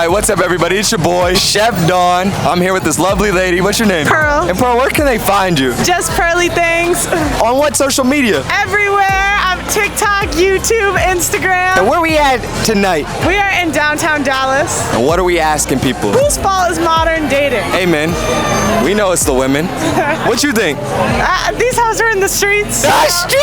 right, what's up, everybody? It's your boy, Chef Don. I'm here with this lovely lady. What's your name? Pearl. And Pearl, where can they find you? Just Pearly Things. On what social media? Everywhere. I'm TikTok, YouTube, Instagram. And where are we at tonight? We are in downtown Dallas. And what are we asking people? Whose fault is modern dating? Hey, man, we know it's the women. What you think? These houses are in the streets. The streets!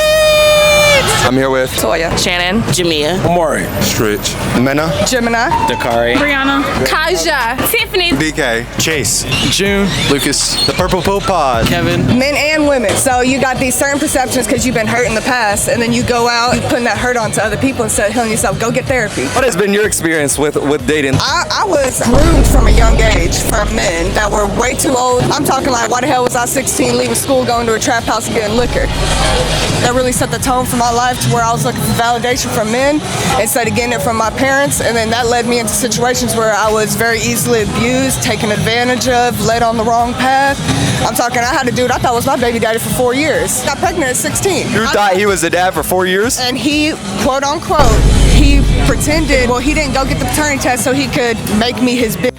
I'm here with Toya, Shannon, Jamia, Amari, Stretch, Mena, Gemini, Dakari, Brianna, Kaja, Tiffany, DK, Chase, June, Lucas, the Purple Pill Pod, Kevin. men and women. So you got these certain perceptions because you've been hurt in the past, and then you go out, you putting that hurt onto other people instead of healing yourself. Go get therapy. what has been your experience with dating? I was groomed from a young age from men that were way too old. I'm talking like, why the hell was I 16 leaving school going to a trap house and getting liquor? That really set the tone for my life to where I was looking for validation from men instead of getting it from my parents, and then that led me into situations where I was very easily abused, taken advantage of, led on the wrong path. I'm talking, I had a dude I thought was my baby daddy for 4 years. Got pregnant at 16. You thought he was the dad for 4 years? And he, quote unquote, he pretended, well, he didn't go get the paternity test so he could make me his bitch.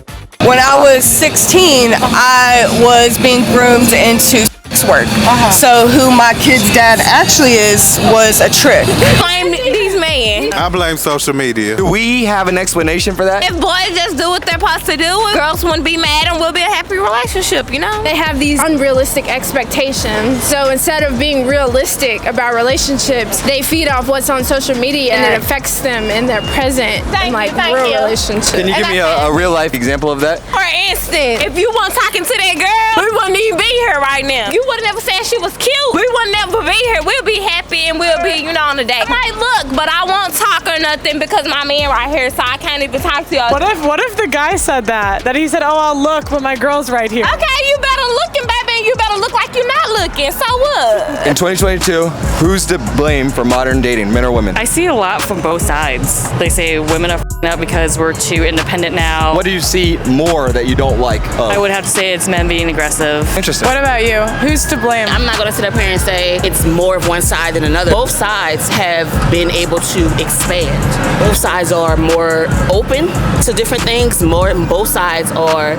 When I was 16, I was being groomed into sex work. So who my kid's dad actually is was a trick. blame these men. I blame social media. Do we have an explanation for that? If boys just do what they're supposed to do, girls wouldn't be mad and we'll be a happy relationship, you know? They have these unrealistic expectations. So instead of being realistic about relationships, they feed off what's on social media and it affects them in their present Thank and you. real relationship. Can you give me a real life example of that? For instance, if you weren't talking to that girl, we wouldn't even be here right now. You would have never said she was cute. We would never be here. We'll be happy and we'll be, on a date. I might look, but I won't talk or nothing because my man right here, so I can't even talk to y'all. What if the guy said that? That he said, oh, I'll look, but my girl's right here. Okay, you better looking, baby. You better look like you're not looking. So what? In 2022, who's to blame for modern dating, men or women? I see a lot from both sides. They say women are f***ing up because we're too independent now. What do you see more that you don't like of? I would have to say it's men being aggressive. Interesting. What about you? Who's to blame? I'm not gonna sit up here and say it's more of one side than another. Both sides have been able to expand. Both sides are more open to different things. Both sides are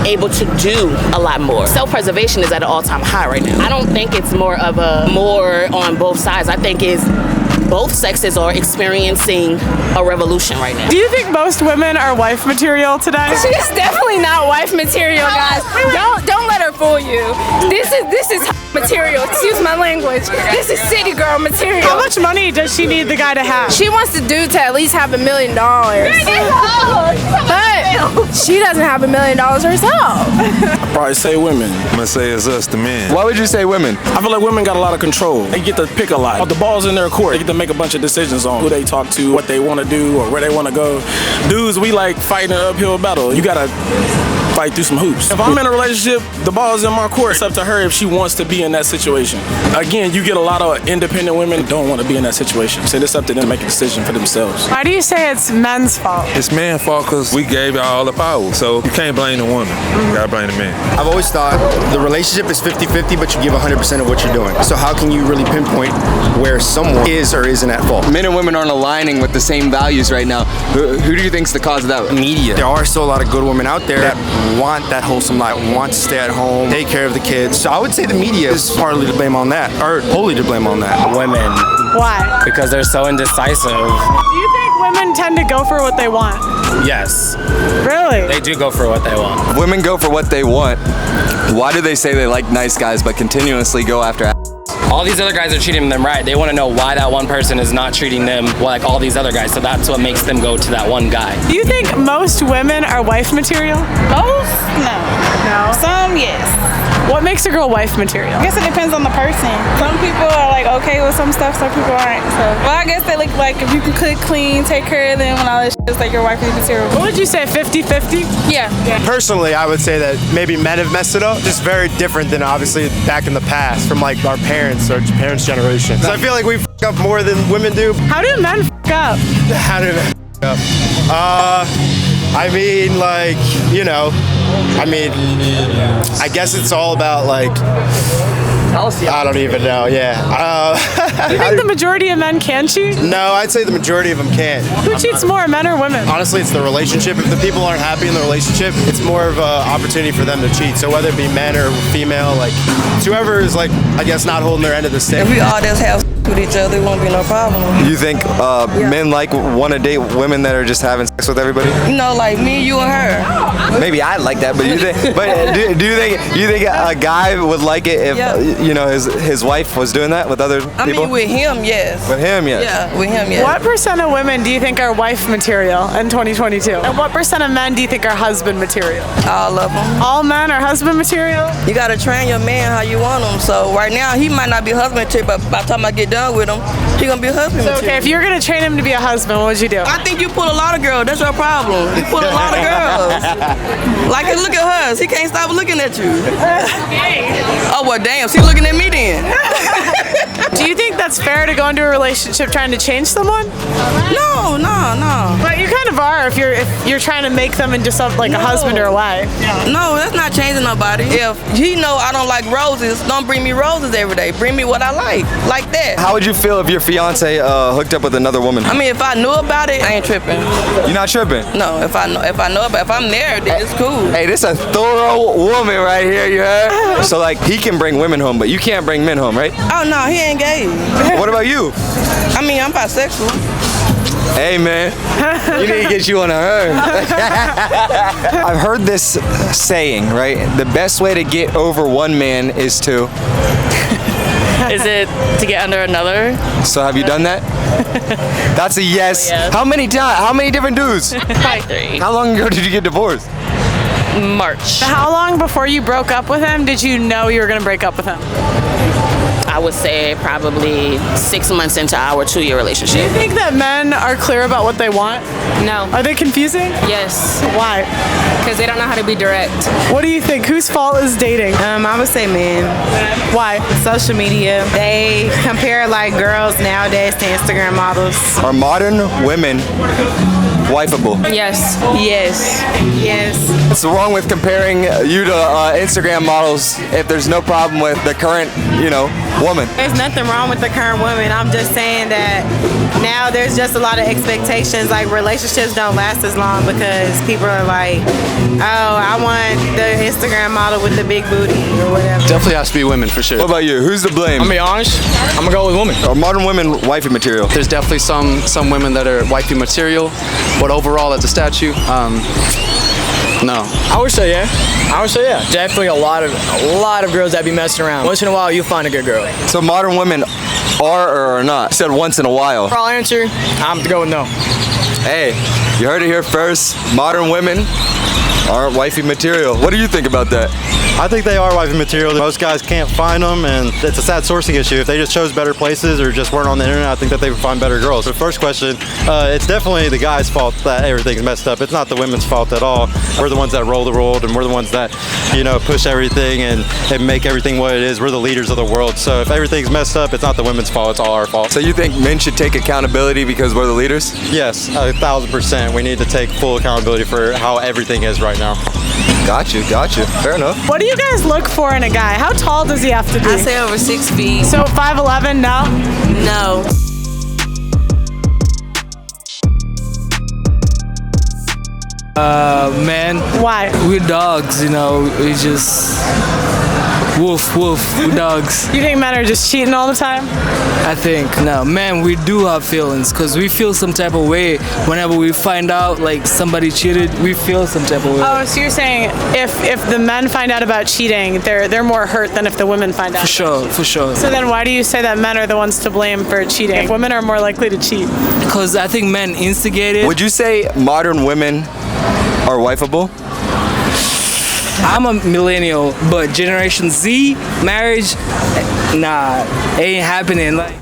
able to do a lot more. Self-preservation is at an all-time high right now. I don't think it's more on both sides. I think it's both sexes are experiencing a revolution right now. Do you think most women are wife material today? She's definitely not wife material, guys. Don't let her fool you. This is material. Excuse my language. This is city girl material. How much money does she need the guy to have? She wants the dude to at least have $1 million. But she doesn't have $1 million herself. I'd probably say women. I'm gonna say it's us, the men. Why would you say women? I feel like women got a lot of control. They get to pick a lot. The ball's in their court. They get to make a bunch of decisions on who they talk to, what they want to do, or where they want to go. Dudes, we like fighting an uphill battle. You gotta fight through some hoops. If I'm in a relationship, the ball's in my court. It's up to her if she wants to be in that situation. Again, you get a lot of independent women who don't want to be in that situation. So it's up to them to make a decision for themselves. Why do you say it's men's fault? It's man's fault because we gave y'all all the power. So you can't blame the woman. You gotta blame the man. I've always thought the relationship is 50-50, but you give 100% of what you're doing. So how can you really pinpoint where someone is or isn't at fault? Men and women aren't aligning with the same values right now. Who do you think's the cause of that? Media. There are still a lot of good women out there that want that wholesome life, want to stay at home, take care of the kids. So I would say the media is partly to blame on that, or wholly to blame on that. Women. Why? Because they're so indecisive. Do you think women tend to go for what they want? Yes. Really? They do go for what they want. Women go for what they want. Why do they say they like nice guys but continuously go after All these other guys are treating them right. They want to know why that one person is not treating them like all these other guys. So that's what makes them go to that one guy. Do you think most women are wife material? Most? No. No. Some, yes. What makes a girl wife material? I guess it depends on the person. Some people are like okay with some stuff, some people aren't. So, well, I guess they look like if you can cook, clean, take care of them, and all that shit, it's like your wife material. What would you say, 50-50? Yeah. Personally, I would say that maybe men have messed it up. Just very different than obviously back in the past from like our parents or parents' generation. So I feel like we f*** up more than women do. How do men f*** up? How do men f*** up? I mean, like, I guess it's all about like I don't even know. Yeah. You think the majority of men can cheat? No, I'd say the majority of them can't. Who cheats more, men or women? Honestly, it's the relationship. If the people aren't happy in the relationship, it's more of an opportunity for them to cheat. So whether it be men or female, like it's whoever is like, I guess, not holding their end of the stick. If we all just have with each other, it won't be no problem. You think men want to date women that are just having sex with everybody? You know, like me, you, and her. Maybe I'd like that, but you think? But do you think a guy would like it if you know his wife was doing that with other people? I mean, with him, yes. With him, yes. Yeah, with him, yes. What percent of women do you think are wife material in 2022? And what percent of men do you think are husband material? All of them. All men are husband material? You gotta train your man how you want him. So right now, he might not be husband material, but by the time I get done with him, he gonna be a husband material. Okay, if you're gonna train him to be a husband, what would you do? I think you pull a lot of girls. That's your problem. You pull a lot of girls. Like, look at hers. He can't stop looking at you. Oh, well, damn. She looking at me then. Do you think that's fair to go into a relationship trying to change someone? No. But you kind of are if you're trying to make them into something like a husband or a wife. No, that's not changing nobody. If he know I don't like roses, don't bring me roses every day. Bring me what I like that. How would you feel if your fiance hooked up with another woman? I mean, if I knew about it, I ain't tripping. You're not tripping? No, if I know about it, if I'm there, then it's cool. Hey, this is a thorough woman right here, you heard? So like, he can bring women home, but you can't bring men home, right? Oh no, he ain't gay. What about you? I mean, I'm bisexual. Hey man, you need to get you on a herd. I've heard this saying, right? The best way to get over one man is to... Is it to get under another? So have you done that? That's a yes. Yes. How many times? How many different dudes? Probably 3. How long ago did you get divorced? March. How long before you broke up with him did you know you were gonna break up with him? I would say probably 6 months into our 2-year relationship. Do you think that men are clear about what they want? No. Are they confusing? Yes. Why? Because they don't know how to be direct. What do you think? Whose fault is dating? I would say men. Why? Social media. They compare like girls nowadays to Instagram models. Are modern women wifeable? Yes. Yes. What's wrong with comparing you to Instagram models if there's no problem with the current, woman? There's nothing wrong with the current woman. I'm just saying that now there's just a lot of expectations. Like relationships don't last as long because people are like, oh, I want the Instagram model with the big booty or whatever. Definitely has to be women for sure. What about you? Who's to blame? I'm gonna be honest, I'm gonna go with women. Are modern women wifey material? There's definitely some women that are wifey material, but overall as a statue, no. I would say yeah. Definitely a lot of girls that be messing around. Once in a while, you find a good girl. So modern women are or are not? You said once in a while. For all answer, I'm to go with no. Hey, you heard it here first. Modern women aren't wifey material. What do you think about that? I think they are wifey material. Most guys can't find them, and it's a sad sourcing issue. If they just chose better places or just weren't on the internet, I think that they would find better girls. The first question, it's definitely the guy's fault that everything's messed up. It's not the women's fault at all. We're the ones that roll the world, and we're the ones that, push everything and make everything what it is. We're the leaders of the world. So if everything's messed up, it's not the women's fault. It's all our fault. So you think men should take accountability because we're the leaders? Yes, 1,000%. We need to take full accountability for how everything is right now. Got you. Fair enough. What do you guys look for in a guy? How tall does he have to be? I say over 6 feet. So 5'11", no? No. Man. Why? We're dogs, we just woof, we're dogs. You think men are just cheating all the time? I think, no. Man, we do have feelings because we feel some type of way whenever we find out like somebody cheated, we feel some type of way. Oh, so you're saying if the men find out about cheating, they're more hurt than if the women find out? For sure. So then why do you say that men are the ones to blame for cheating if women are more likely to cheat? Because I think men instigate it. Would you say modern women are wifeable? I'm a millennial, but Generation Z, marriage, nah, ain't happening. Like.